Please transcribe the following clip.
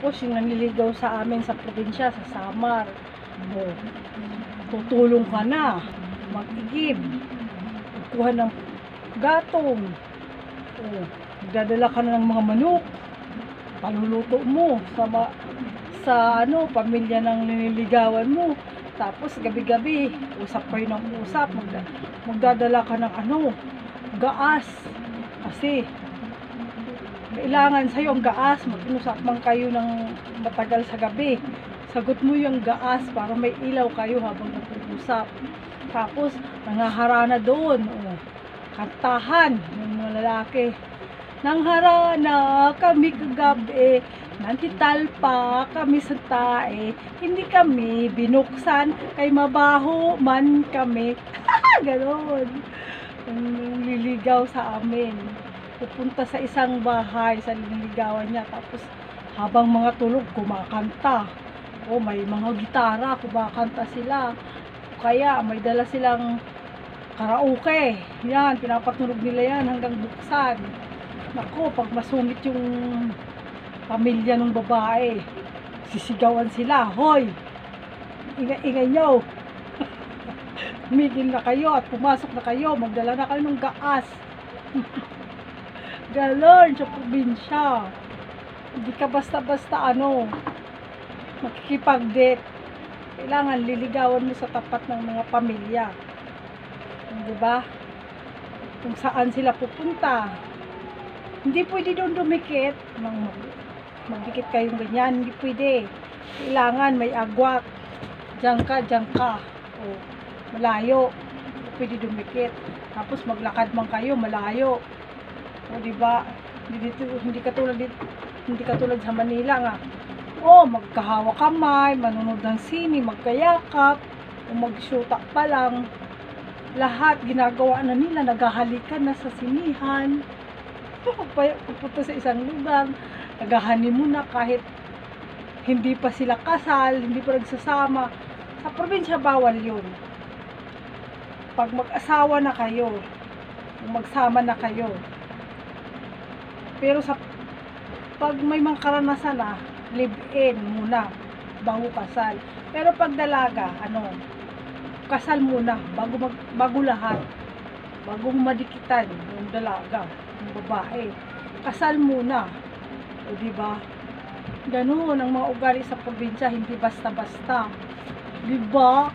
Tapos yung nanliligaw sa amin sa probinsya, sa Samar, oh, tutulong ka na, mag-igib, kuha ng gatong, oh, magdadala ka na ng mga manok, paluluto mo sa pamilya ng nililigawan mo. Tapos gabi-gabi, usap kayo ng usap, magdadala ka ng gaas. Kasi kailangan sa'yo ang gaas, mag-usap man kayo ng matagal sa gabi. Sagot mo yung gaas para may ilaw kayo habang nag-uusap. Tapos nangaharana doon, kantahan ng mga lalaki. Nangharana kami kagabi, nantitalpa kami sa tae, hindi kami binuksan, kay mabaho man kami. Ganon. Yung liligaw sa amin. Pupunta sa isang bahay, sa liligawan niya, tapos habang mga tulog, kumakanta. O may mga gitara, kumakanta sila. Kaya may dala silang karaoke. Yan, pinapatunog nila yan hanggang buksan. Nako, pag masungit yung pamilya ng babae, sisigawan sila, hoy, ingay nyo. Tumigil na kayo at pumasok na kayo, magdala na kayo ng gaas. Galon sa probinsya. Hindi ka basta-basta makikipag-date. Kailangan liligawan mo sa tapat ng mga pamilya. Diba? Kung saan sila pupunta. Hindi pwede doon dumikit. Magdikit kayong ganyan. Hindi pwede. Kailangan may agwat. Diyan ka. O, malayo. Hindi pwede dumikit. Tapos maglakad man kayo, malayo. O, diba? Hindi katulad sa Manila nga. O, magkahawak kamay, manunod ng sini, magkayakap, o magsyuta pa lang. Lahat ginagawa na nila, naghahalikan na sa sinihan. Pupunta sa isang lugar, naghahanimun na kahit hindi pa sila kasal, hindi pa nagsasama. Sa probinsya, bawal yun. Pag mag-asawa na kayo, magsama na kayo. Pero pag may mga karanasan na, live-in muna, bago kasal. Pero pag dalaga, kasal muna, bago lahat. Bago madikitan yung dalaga, yung babae. Kasal muna. O diba? Ganun ang mga ugali sa probinsya, hindi basta-basta. Diba?